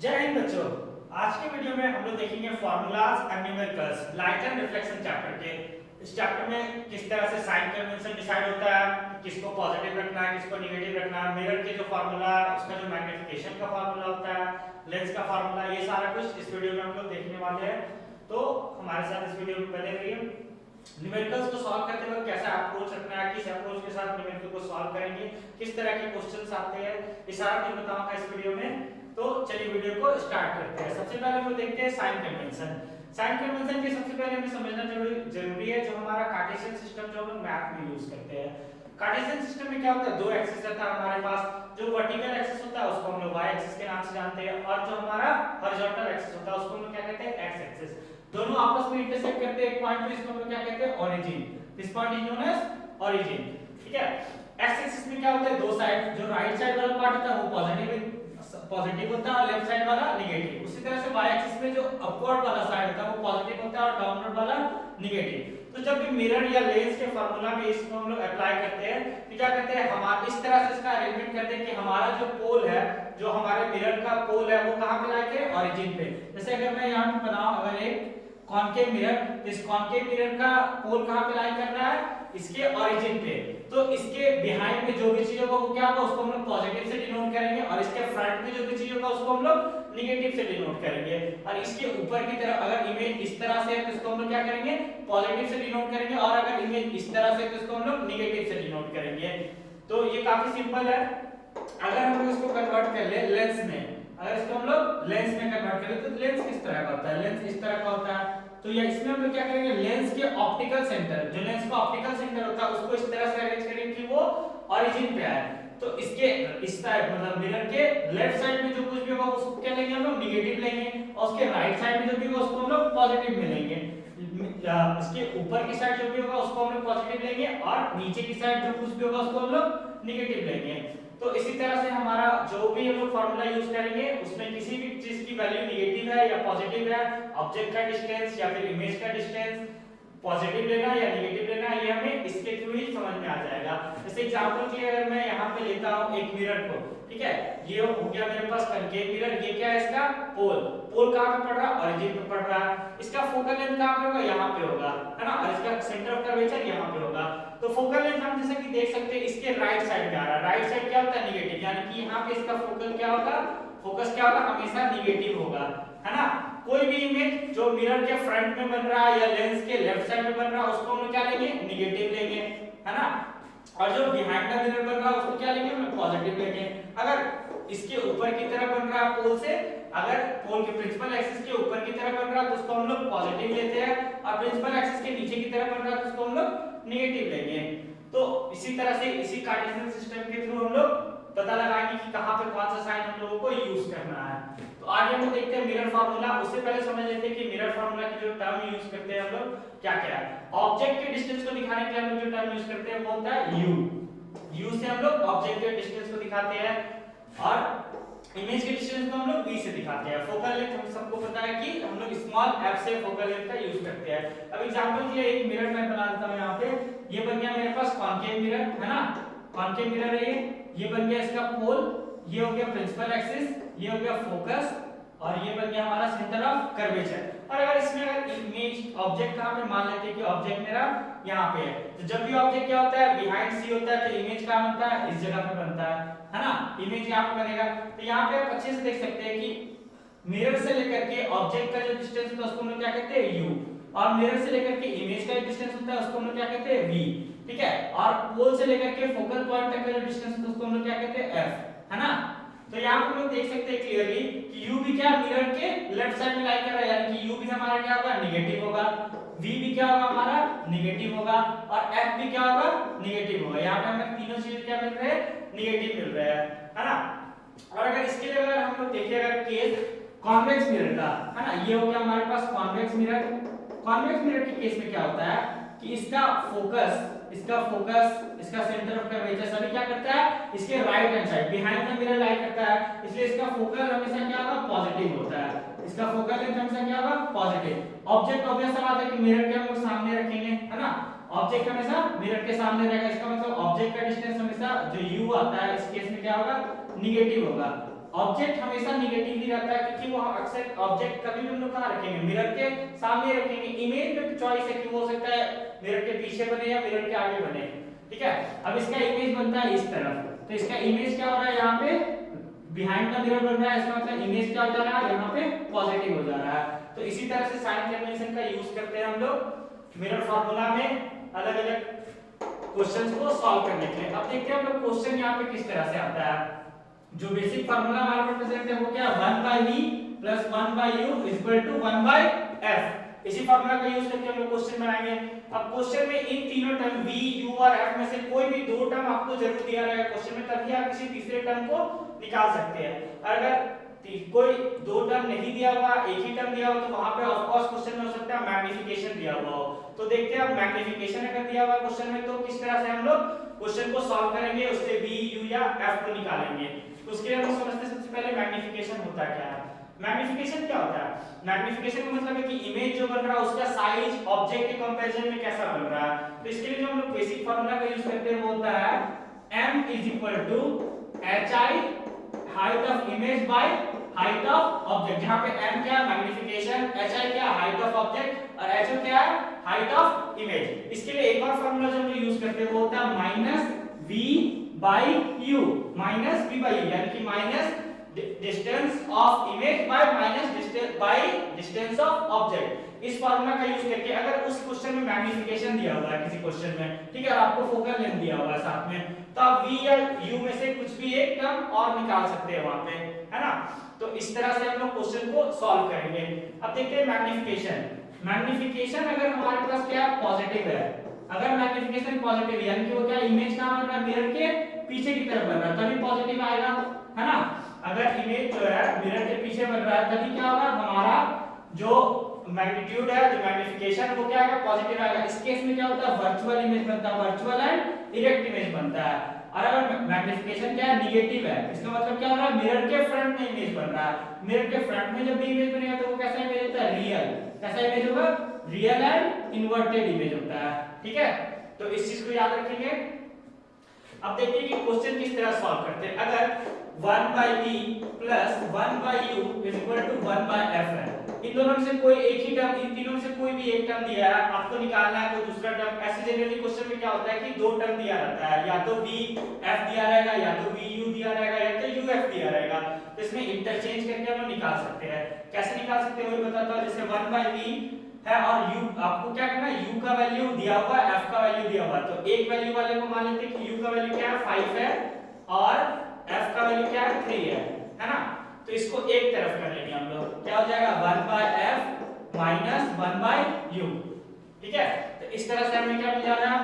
जय हिंद बच्चों। आज के वीडियो में हम लोग देखेंगे formulas and numericals light and reflection chapter के। इस चैप्टर में किस तरह से साइन कन्वेंशन डिसाइड होता है, किसको पॉजिटिव रखना है, किसको नेगेटिव रखना है, मिरर के जो फॉर्मूला उसका जो मैग्नीफिकेशन का फॉर्मूला होता है, लेंस का फॉर्मूला, ये सारा कुछ इस वीडियो में हम लोग देखने वाले हैं। तो हमारे साथ इस वीडियो में बने रहिए। न्यूमेरिकल्स को सॉल्व करते वक्त कैसा अप्रोच रखना है, किस अप्रोच के साथ न्यूमेरिकल को सॉल्व करेंगे, किस तरह के क्वेश्चंस आते हैं, ये सारा कुछ बताऊंगा इस वीडियो में। तो चलिए वीडियो को स्टार्ट करते हैं। सबसे पहले हम लोग देखते हैं साइन कन्वेंशन। साइन कन्वेंशन के सबसे पहले हमें समझना जरूरी है जो हमारा कार्टेशियन सिस्टम जो हम लोग मैथ में यूज करते हैं। कार्टेशियन सिस्टम में क्या होता है, दो एक्सिस रहता है हमारे पास। जो वर्टिकल एक्सिस होता है उसको हम लोग y एक्सिस के नाम से जानते हैं, और जो हमारा हॉरिजॉन्टल एक्सिस होता है उसको हम लोग क्या कहते हैं, x एक्सिस। दोनों आपस में इंटरसेक्ट करते हैं एक पॉइंट पे, इसको हम लोग क्या कहते हैं, origin. This point is known as origin. ठीक है। x एक्सिस में क्या होता है, दो साइड, जो राइट साइड वाला पार्ट होता है वो पॉजिटिव होता है और लेफ्ट साइड वाला नेगेटिव। उसी तरह से y एक्सिस में जो अपवर्ड वाला साइड होता है वो पॉजिटिव होता है और डाउनवर्ड वाला नेगेटिव। तो जब भी मिरर या लेंस के फार्मूला में इसको हम लोग अप्लाई करते हैं तो क्या करते हैं, हमारे इस तरह से इसका अरेंजमेंट करते हैं कि हमारा जो पोल है, जो हमारे मिरर का पोल है वो कहां पे लाके, ओरिजिन पे। जैसे अगर मैं यहां पे बनाऊं अगर एक कॉन्केव मिरर, तो इस कॉन्केव मिरर का पोल कहां पे लाई कर रहा है, इसके ओरिजिन पे। तो इसके बिहाइंड में जो भी चीज होगा वो क्या होगा, उसको हम लोग पॉजिटिव से डिनोट करेंगे, और इसके फ्रंट में जो भी चीज होगा उसको हम लोग नेगेटिव से डिनोट करेंगे। और इसके ऊपर की तरफ अगर इमेज इस तरह से है तो इसको हम लोग क्या करेंगे, पॉजिटिव से डिनोट करेंगे, और अगर इमेज इस तरह से है तो इसको हम लोग नेगेटिव से डिनोट करेंगे। तो ये काफी सिंपल है। अगर हम लोग इसको कन्वर्ट कर ले लेंस में, अगर इसको हम लोग लेंस में कन्वर्ट करें तो लेंस किस तरह का होता है, लेंस इस तरह का होता है। तो ये इसमें हम लोग क्या करेंगे, लेंस के ऑप्टिकल सेंटर, जो लेंस का ऑप्टिकल सेंटर होता है उसको इस तरह से अरेंज करेंगे कि वो ओरिजिन पे आए। तो इसके इस साइड मतलब मिरर के लेफ्ट साइड में जो कुछ भी होगा उसको क्या लेंगे हम लोग, नेगेटिव लेंगे, और उसके राइट साइड में जो भी होगा उसको हम लोग पॉजिटिव में लेंगे। इसके ऊपर की साइड जो भी होगा उसको हम लोग पॉजिटिव लेंगे, और नीचे की साइड जो कुछ भी होगा उसको हम लोग नेगेटिव लेंगे। तो इसी तरह से हमारा जो भी हम लोग फार्मूला यूज करेंगे उसमें किसी भी चीज की वैल्यू नेगेटिव है या पॉजिटिव है, ऑब्जेक्ट का डिस्टेंस या फिर इमेज का डिस्टेंस, पॉजिटिव लेना या नेगेटिव लेना, ये हमें इसके थ्रू ही समझ में आ जाएगा। जैसे एग्जांपल के लिए अगर मैं यहाँ पे लेता हूँ एक मिरर को, ठीक है, ये हो गया मेरे पास कनकेव मिरर, ये क्या है इसका पोल। पोल कहाँ पे पड़ रहा है, ओरिजिन पे पड़ रहा है। इसका फोकल लेंथ कहाँ पे होगा, यहाँ पे होगा, है ना, और इसका सेंटर ऑफ कर्वेचर यहाँ पे होगा। तो फोकल लेंथ हम जैसे कि देख सकते हैं इसके राइट साइड में आ रहा है। राइट साइड क्या होता है, नेगेटिव, यानी कि यहाँ पे इसका फोकल क्या होगा, फोकस क्या होगा, हमेशा नेगेटिव होगा, है ना। कोई भी इमेज जो मिरर के फ्रंट में बन रहा है या लेंस के लेफ्ट साइड में बन रहा है उसको हम क्या लेंगे, नेगेटिव लेंगे, है ना। और जो बिहाइंड द मिरर बन रहा है उसको क्या लेंगे, हम पॉजिटिव लेंगे। अगर इसके ऊपर की तरफ बन रहा है पोल से, अगर पोल के प्रिंसिपल एक्सिस के ऊपर की तरफ बन रहा है तो उसको हम लोग पॉजिटिव लेते हैं, और प्रिंसिपल एक्सिस के नीचे की तरफ बन रहा है तो उसको हम लोग नेगेटिव लेंगे। तो इसी तरह से इसी कार्टेशियन सिस्टम के थ्रू हम लोग पता लगाएंगे कि कहां पे कौन सा साइन हम लोगों को यूज करना है। तो आगे हम देखते हैं मिरर फार्मूला। उससे पहले समझ लेते हैं कि मिरर फार्मूला की जो टर्म यूज करते हैं हम लोग क्या क्या है। ऑब्जेक्ट के डिस्टेंस को दिखाने के लिए हम लोग जो टर्म यूज करते हैं वो होता है u। u से हम लोग ऑब्जेक्ट के डिस्टेंस को दिखाते हैं, और इमेज के डिस्टेंस को हम लोग v से दिखाते हैं। फोकल लेंथ हम सबको पता है कि हम लोग स्मॉल f से फोकल लेंथ का यूज करते हैं। अब एग्जांपल के लिए एक मिरर मैं बना देता हूं यहां पे। ये बन गया मेरे पास कॉन्केव मिरर, है ना, कॉन्केव मिरर है ये बन गया इसका पोल, ये हो गया प्रिंसिपल एक्सिस, ये हो गया फोकस, और ये बन गया हमारा सेंटर ऑफ कर्वेचर। और अगर इसमें अगर इमेज ऑब्जेक्ट कहां पे, मान लेते हैं कि ऑब्जेक्ट मेरा यहां पे है, तो जब भी ऑब्जेक्ट क्या होता है, बिहाइंड सी होता है, तो इमेज कहां बनता है, इस जगह पे बनता है ना, इमेज यहां पे बनेगा। तो यहां पे आप अच्छे से देख सकते हैं कि मिरर से लेकर के ऑब्जेक्ट का जो डिस्टेंस होता है उसको हम लोग क्या कहते हैं, u, और मिरर से लेकर के इमेज का डिस्टेंस होता है उसको हम लोग क्या कहते हैं, v, ठीक है। और पोल से लेकर के फोकल पॉइंट तक का जो डिस्टेंस होता है उसको हम लोग क्या कहते हैं, f, है ना। तो यहाँ पे लोग देख सकते हैं क्लियरली कि u भी क्या मिरर के लेफ्ट साइड में लाई कर रहा है, यानी कि u भी हमारा क्या होगा, नेगेटिव होगा, v भी क्या होगा हमारा नेगेटिव होगा, और f भी क्या होगा, नेगेटिव होगा। यहाँ पे हमें तीनों चीज क्या मिल रहे हैं, नेगेटिव मिल रहे हैं, है ना। और अगर इसके लिए अगर हम लोग देखें अगर केस कॉन्वेक्स मिरर का, है ना, ये हो गया हमारे पास कॉन्वेक्स मिरर। कॉन्वेक्स मिरर के केस में क्या होता है कि इसका फोकस, इसका सेंटर ऑफ कर्वेचर सभी क्या करता है, इसके right hand side behind the mirror lie करता है, इसलिए इसका फोकल हमेशा क्या होगा, पॉजिटिव होता है। इसका फोकल लेंथ हमेशा क्या होगा, पॉजिटिव। ऑब्जेक्ट ऑब्वियस सा बात है कि मिरर के हम लोग सामने रखेंगे, है ना, ऑब्जेक्ट हमेशा मिरर के सामने रहेगा। इसका मतलब ऑब्जेक्ट का डिस्टेंस हमेशा जो u आता है इस केस में क्या होगा, नेगेटिव होगा। ऑब्जेक्ट हमेशा निगेटिवली रहता है, क्योंकि वो अक्सर ऑब्जेक्ट कभी भी हम लोग कहाँ रखेंगे, मिरर के सामने रखेंगे। इमेज में चॉइस है कि वो हो सकता है मिरर के पीछे बने या मिरर के आगे बने, ठीक है। अब इसका इमेज बनता है इस तरफ, तो इसका इमेज क्या हो रहा है, यहाँ पे बिहाइंड द मिरर बन रहा है, इसका मतलब इमेज क्या हो जा रहा है, यहाँ पे पॉजिटिव हो जा रहा है। तो इसी तरह से साइन कन्वेंशन का यूज करते हैं हम लोग मिरर फार्मूला में अलग अलग क्वेश्चंस को सॉल्व करने के लिए। अब देखते हैं हम लोग क्वेश्चन यहाँ पे किस तरह से आता है। जो बेसिक फार्मूला हमारे पास प्रेजेंट है वो क्या है, 1/v + 1/u = 1/f। इसी फार्मूला का यूज करके हम लोग क्वेश्चन बनाएंगे। अब क्वेश्चन में इन तीनों टर्म v, u और f में से कोई भी दो टर्म आपको जरूर दिया रहेगा क्वेश्चन में, तभी आप किसी तीसरे टर्म को निकाल सकते हैं। अगर कोई दो टर्म नहीं दिया हुआ, एक ही टर्म दिया हुआ, तो वहां पे ऑफ कोर्स क्वेश्चन में हो सकता है मैग्नीफिकेशन दिया हुआ हो। तो देखते हैं अब मैग्नीफिकेशन अगर दिया हुआ क्वेश्चन में तो किस तरह से हम लोग क्वेश्चन को सॉल्व करेंगे, उससे v, u या f को निकालेंगे। तो उसके लिए हम समझते हैं सबसे पहले मैग्नीफिकेशन होता क्या है। मैग्नीफिकेशन क्या होता है, मैग्नीफिकेशन का मतलब है कि इमेज जो बन रहा है उसका साइज ऑब्जेक्ट के कंपैरिजन में कैसा बन रहा है। तो इसके लिए जो हम लोग बेसिक फार्मूला का यूज करते हैं वो होता है m = hi height of image by height of object, जहां पे m क्या है मैग्नीफिकेशन, hi क्या है हाइट ऑफ ऑब्जेक्ट और ho क्या है हाइट ऑफ इमेज। इसके लिए एक और फार्मूला जो हम लोग यूज करते हैं वो होता है -v/u, -v/u यानी कि minus distance of image by distance of object. इस फार्मूला का यूज करके अगर उस क्वेश्चन में मैग्नीफिकेशन दिया हुआ है किसी क्वेश्चन में, ठीक है, और आपको फोकल लेंथ दिया हुआ है साथ में, तो आप v या u में से कुछ भी एक टर्म और निकाल सकते हैं वहां पे, है ना। तो इस तरह से हम लोग क्वेश्चन को सॉल्व करेंगे। अब देखते हैं मैग्नीफिकेशन। मैग्नीफिकेशन अगर हमारे पास क्या पॉजिटिव है, अगर मैग्नीफिकेशन पॉजिटिव यानी कि वो क्या इमेज कहां बन रहा है, मिरर के पीछे की तरफ बन रहा है, तभी पॉजिटिव आएगा, है ना। अगर इमेज जो है मिरर के पीछे बन रहा है तभी क्या होगा, हमारा जो मैग्नीट्यूड है, जो मैग्नीफिकेशन वो क्या आएगा, पॉजिटिव आएगा। इस केस में क्या होता है, वर्चुअल इमेज बनता है, वर्चुअल एंड इरेक्ट इमेज बनता है। और अगर मैग्नीफिकेशन क्या है निगेटिव है, इसका मतलब क्या हो रहा है, मिरर के फ्रंट में इमेज बन रहा है। मिरर के फ्रंट में जब भी इमेज बनेगा तो वो कैसा इमेज होता है, रियल। कैसा इमेज होगा, रियल एंड इन्वर्टेड इमेज होता है, ठीक है। तो इस चीज को याद रखेंगे। अब देखिए कि क्वेश्चन किस तरह सॉल्व करते हैं। अगर 1/v + 1/u = 1/f है, इन दोनों में से कोई एक ही टर्म, इन तीनों में से कोई भी एक टर्म दिया है, आपको निकालना है कोई दूसरा टर्म। ऐसे जनरली क्वेश्चन में क्या होता है कि दो टर्म दिया रहता है, या तो vf दिया रहेगा, या तो vu दिया रहेगा, या तो uf दिया रहेगा। तो इसमें इंटरचेंज करके हम लोग निकाल सकते हैं। कैसे निकाल सकते हैं वो बताता हूं। जैसे 1/v है और u, आपको क्या करना है, u का वैल्यू दिया हुआ है, f का वैल्यू दिया हुआ है, तो एक वैल्यू वाले को मान लेते हैं कि u का वैल्यू क्या है 5 है और f का वैल्यू क्या है 3 है ना। तो इसको एक तरफ कर लेंगे हम लोग, क्या हो जाएगा 1/f - 1/u, ठीक है। तो इस तरह से हमें क्या मिल जा रहा है,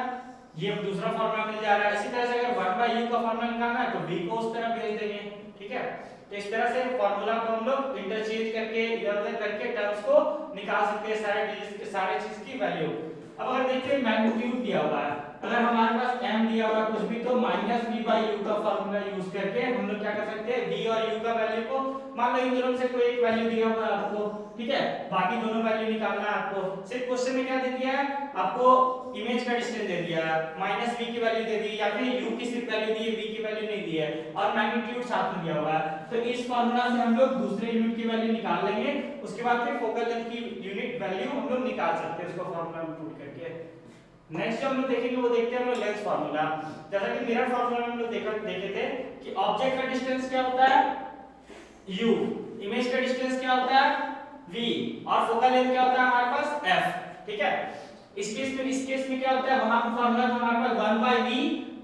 ये दूसरा फार्मूला मिल जा रहा है। इसी तरह से अगर 1/u का फार्मूला निकालना है तो v को उस तरफ भेज देंगे, ठीक है। तो इस तरह से फार्मूला को हम लोग इंटरचेंज करके इधर-उधर करके टर्म्स को निकाल सकते हैं, सारे चीज की वैल्यू। अब अगर देखिए मैग्नीट्यूड दिया हुआ है, अगर हमारे पास m दिया हुआ कुछ भी, तो -v/u का फार्मूला यूज करके हम लोग क्या कर सकते हैं, v और u का वैल्यू को मान लो इन दोनों में से कोई एक वैल्यू दिया हुआ है आपको, ठीक है, बाकी दोनों वैल्यू निकालना है आपको। सिर्फ क्वेश्चन में क्या दे दिया है आपको, इमेज का डिस्टेंस दे दिया है, -v की वैल्यू दे दी, या फिर u की सिर्फ वैल्यू दी है, v की वैल्यू नहीं दी है, और मैग्नीट्यूड साथ में दिया हुआ है। तो इस फार्मूला से हम लोग दूसरे यूनिट की वैल्यू निकाल लेंगे, उसके बाद फिर फोकल लेंथ की यूनिट वैल्यू हम लोग निकाल सकते हैं उसको फार्मूला में पुट करके। नेक्स्ट जो हम लोग देखेंगे वो देखते हैं हम लोग लेंस फार्मूला। जैसा कि मिरर फार्मूला में हम लोग देखे थे कि ऑब्जेक्ट का डिस्टेंस क्या होता है u, इमेज का डिस्टेंस क्या होता है v, और फोकल लेंथ क्या होता है हमारे पास f, ठीक है। इस केस में क्या होता है, वहां पे फार्मूला हमारे पास 1/v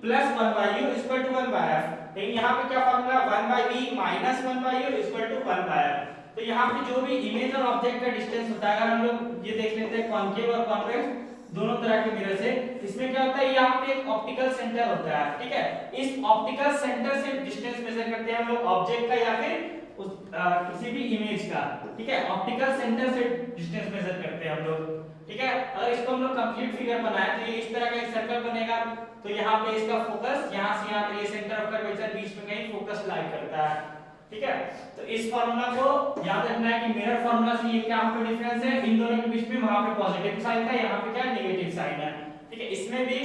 + 1/u = 1/f, लेकिन यहाँ पे क्या फार्मूला 1/v - 1/u = 1/f। तो यहाँ पे जो भी इमेज और ऑब्जेक्ट का डिस्टेंस होता है, अगर हम लोग ये देख लेते हैं कॉन्केव और कॉन्वेक्स दोनों तरह के मिरर से, इसमें क्या होता है, यहाँ पे एक ऑप्टिकल सेंटर होता है, ठीक है। इस ऑप्टिकल सेंटर से डिस्टेंस मेजर करते हैं हम लोग ऑब्जेक्ट का या फिर किसी भी इमेज का, ठीक है। ऑप्टिकल सेंटर से डिस्टेंस मेजर करते हैं हम लोग, ठीक है। अगर इसको हम लोग कंप्लीट फिगर बनाए तो ये इस तरह का एक सर्कल बनेगा, तो यहाँ पे इसका फोकस यहाँ से यहाँ पे ये सेंटर ऑफ कर्वेचर बीच में कहीं फोकस लाई करता है, ठीक है। तो इस फार्मूला को याद रखना है कि मिरर फार्मूला से ये क्या पे डिफरेंस है, इन दोनों के बीच में वहां पे पॉजिटिव साइन था, यहाँ पे क्या नेगेटिव साइन है, ठीक है। इसमें भी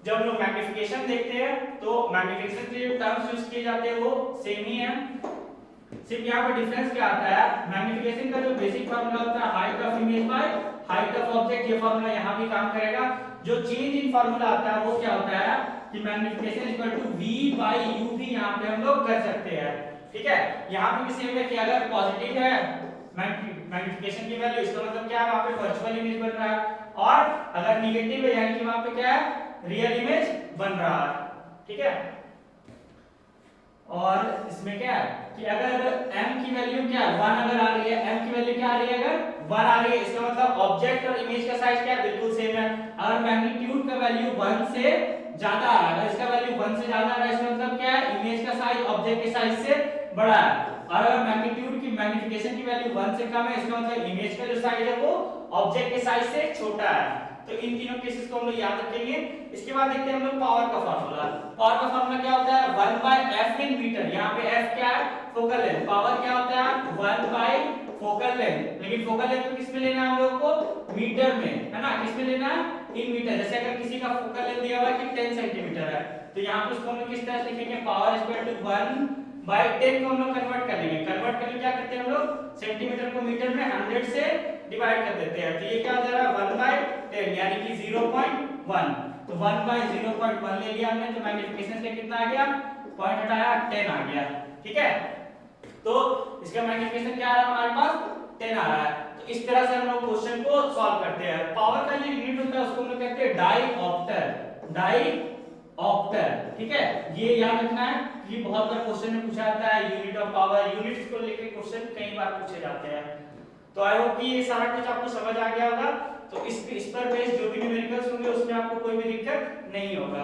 जब हम लोग मैग्नीफिकेशन देखते हैं तो मैग्नीफिकेशन के जो टर्म्स यूज किए जाते हैं वो सेम ही है। सिर्फ यहाँ पे डिफरेंस क्या आता है, मैग्निफिकेशन का जो बेसिक फार्मूला होता है height of image by height of object, ये फार्मूला यहाँ भी काम करेगा। जो चेंज इन फार्मूला आता है वो क्या होता है कि magnification equal to v by u भी यहाँ पे हम लोग कर सकते हैं, ठीक है। यहाँ पे भी सेम है कि अगर पॉजिटिव है मैग्निफिकेशन की वैल्यू, इसका मतलब क्या है वहाँ पे वर्चुअल इमेज बन रहा है, और अगर निगेटिव है यानी कि वहाँ पे क्या है रियल इमेज बन रहा है, ठीक है। और इसमें क्या है कि अगर m की वैल्यू क्या है 1 अगर आ रही है, m की वैल्यू क्या आ रही है अगर 1 आ रही है, इसका मतलब ऑब्जेक्ट और इमेज का साइज क्या है बिल्कुल सेम है। अगर मैग्नीट्यूड का वैल्यू 1 से ज्यादा आ रहा है, इसका वैल्यू 1 से ज्यादा आ रहा है, इसका मतलब क्या है इमेज का साइज ऑब्जेक्ट के साइज से बड़ा है। और अगर मैग्नीट्यूड की मैग्निफिकेशन की वैल्यू 1 से कम है, इसका मतलब इमेज का जो साइज है वो ऑब्जेक्ट के साइज से छोटा है। तो इन तीनों केसेस को हम लोग याद रखेंगे। इसके बाद देखते हैं हम लोग पावर का फार्मूला। पावर का फार्मूला क्या होता है 1 बाय f इन मीटर, यहाँ पे f क्या है फोकल लेंथ, पावर क्या होता है 1 बाय फोकल लेंथ, लेकिन फोकल लेंथ को किस में लेना है हम लोग को मीटर में, है ना, किस में लेना है इन मीटर। जैसे अगर किसी का फोकल लेंथ दिया हुआ है कि 10 सेंटीमीटर है, तो यहाँ पे उसको हम लोग किस तरह से लिखेंगे पावर इक्वल टू 1 बाय 10 को हम लोग कन्वर्ट कर लेंगे। कन्वर्ट करके क्या करते हैं हम लोग सेंटीमीटर को मीटर में 100 से डिवाइड कर देते हैं, तो ये क्या हो जा रहा है 1 बाय 10 यानी कि 0.1। तो 1 बाय 0.1 ले लिया हमने, तो मैग्निफिकेशन से कितना आ गया पॉइंट हटाया 10 आ गया, ठीक है। तो इसका मैग्निफिकेशन क्या आ रहा है हमारे पास 10 आ रहा है। तो इस तरह से हम लोग क्वेश्चन को सॉल्व करते हैं। पावर का जो यूनिट होता है उसको हम लोग कहते हैं डाईऑप्टर, डाईऑप्टर, ठीक है। ये याद रखना है, ये बहुत बार क्वेश्चन में पूछा जाता है यूनिट ऑफ पावर, यूनिट्स को लेकर क्वेश्चन कई बार पूछे जाते हैं। तो आई होप कि ये सारा कुछ आपको समझ आ गया होगा। तो इस पर बेस्ड जो भी न्यूमेरिकल्स होंगे उसमें आपको कोई भी दिक्कत नहीं होगा।